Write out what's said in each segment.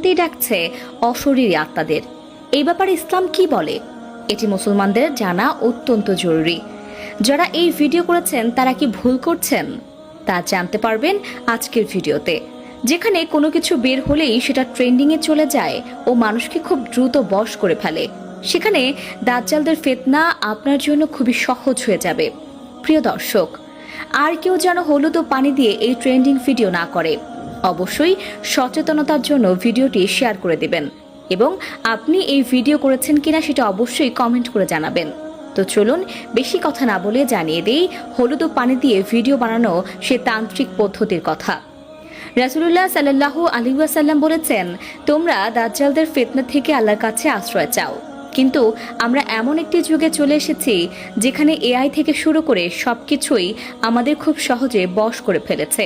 শুরুতেই ডাকছে অশরীরী আত্মাদের। এই ব্যাপারে ইসলাম কি বলে, এটি মুসলমানদের জানা অত্যন্ত জরুরি। যারা এই ভিডিও করেছেন তারা কি ভুল করছেন তা জানতে পারবেন আজকের ভিডিওতে, যেখানে কোনো কিছু বের হলেই সেটা ট্রেন্ডিংয়ে চলে যায় ও মানুষকে খুব দ্রুত বশ করে ফেলে। সেখানে দাজ্জালদের ফিতনা আপনার জন্য খুবই সহজ হয়ে যাবে। প্রিয় দর্শক, আর কেউ যেন হলুদ ও পানি দিয়ে এই ট্রেন্ডিং ভিডিও না করে। অবশ্যই সচেতনতার জন্য ভিডিওটি শেয়ার করে দিবেন এবং আপনি এই ভিডিও করেছেন কিনা সেটা অবশ্যই কমেন্ট করে জানাবেন। তো চলুন বেশি কথা না বলে জানিয়ে দেই হলুদ ও পানি দিয়ে ভিডিও বানানো সে তান্ত্রিক পদ্ধতির কথা। রাসূলুল্লাহ সাল্লাল্লাহু আলাইহি ওয়াসাল্লাম বলেছেন, তোমরা দাজ্জালদের ফিতনা থেকে আল্লাহর কাছে আশ্রয় চাও। কিন্তু আমরা এমন একটি যুগে চলে এসেছি যেখানে এআই থেকে শুরু করে সবকিছুই আমাদের খুব সহজে বশ করে ফেলেছে।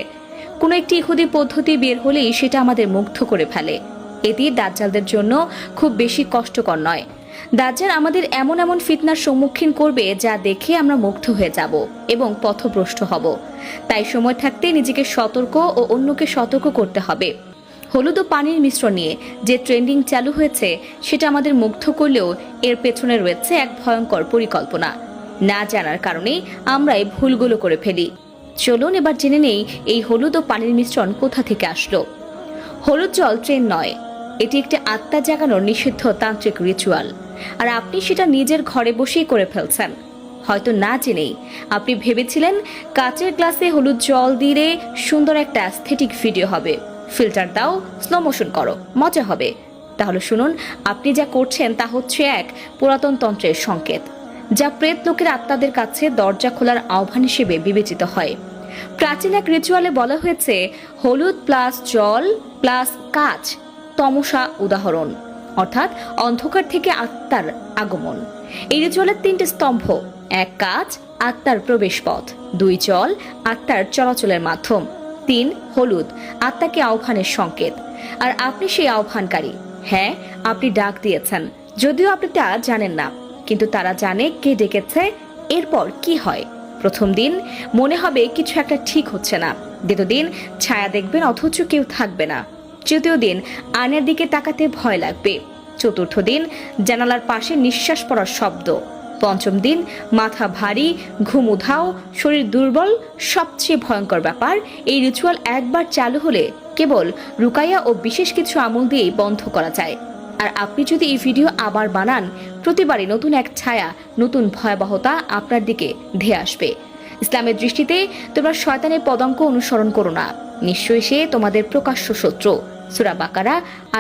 কোনো একটি ইহুদি পদ্ধতি বের হলেই সেটা আমাদের মুগ্ধ করে ফেলে। এটি দাজ্জালদের জন্য খুব বেশি কষ্টকর নয়। দাজ্জাল আমাদের এমন এমন ফিতনার সম্মুখীন করবে যা দেখে আমরা মুগ্ধ হয়ে যাব এবং পথভ্রষ্ট হব। তাই সময় থাকতে নিজেকে সতর্ক ও অন্যকে সতর্ক করতে হবে। হলুদ ও পানির মিশ্রণ নিয়ে যে ট্রেন্ডিং চালু হয়েছে সেটা আমাদের মুগ্ধ করলেও এর পেছনে রয়েছে এক ভয়ঙ্কর পরিকল্পনা। না জানার কারণে আমরা এই ভুলগুলো করে ফেলি। চলুন এবার জেনে নেই এই হলুদ ও পানির মিশ্রণ কোথা থেকে আসলো। হলুদ জল ট্রেন নয়, এটি একটি আত্মা জাগানোর নিষিদ্ধ তান্ত্রিক রিচুয়াল। আর আপনি সেটা নিজের ঘরে বসেই করে ফেলছেন, হয়তো না জেনেই। আপনি ভেবেছিলেন কাচের গ্লাসে হলুদ জল দিয়ে সুন্দর একটা অ্যাস্থেটিক ভিডিও হবে, ফিল্টার দাও, স্লো মোশন করো, মজা হবে। তাহলে শুনুন, আপনি যা করছেন তা হচ্ছে এক পুরাতন তন্ত্রের সংকেত, যা প্রেত লোকের আত্মাদের কাছে দরজা খোলার আহ্বান হিসেবে বিবেচিত হয়। প্রাচীন এক রিচুয়ালে বলা হয়েছে হলুদ প্লাস জল প্লাস কাচ তমসা উদাহরণ, অর্থাৎ অন্ধকার থেকে আত্মার আগমন। এই রিচুয়ালের তিনটি স্তম্ভ: এক কাচ আত্মার প্রবেশ পথ, দুই জল আত্মার চলাচলের মাধ্যম, তিন হলুদ আত্মাকে আহ্বানের সংকেত। আর আপনি সেই আহ্বানকারী। হ্যাঁ, আপনি ডাক দিয়েছেন, যদিও আপনি তা জানেন না, কিন্তু তারা জানে কে ডেকেছে। এরপর কি হয়? প্রথম দিন মনে হবে কিছু একটা ঠিক হচ্ছে না। দ্বিতীয় দিন ছায়া দেখবেন অথচ কেউ থাকবে না। তৃতীয় দিন আয়নার দিকে তাকাতে ভয় লাগবে। চতুর্থ দিন জানালার পাশে নিঃশ্বাস পড়ার শব্দ। পঞ্চম দিন মাথা ভারী, ঘুম উধাও, শরীর দুর্বল। সবচেয়ে ভয়ঙ্কর ব্যাপার, এই রিচুয়াল একবার চালু হলে কেবল রুকাইয়া ও বিশেষ কিছু আমল দিয়েই বন্ধ করা যায়। আর আপনি যদি এই ভিডিও আবার বানান, প্রতিবারই নতুন এক ছায়া, নতুন ভয়াবহতা আপনার দিকে ধেয়ে আসবে। ইসলামের দৃষ্টিতে তোমরা শয়তানের পদাঙ্ক অনুসরণ করো না, নিশ্চয়ই সে তোমাদের প্রকাশ্য শত্রু। সূরা বাকারা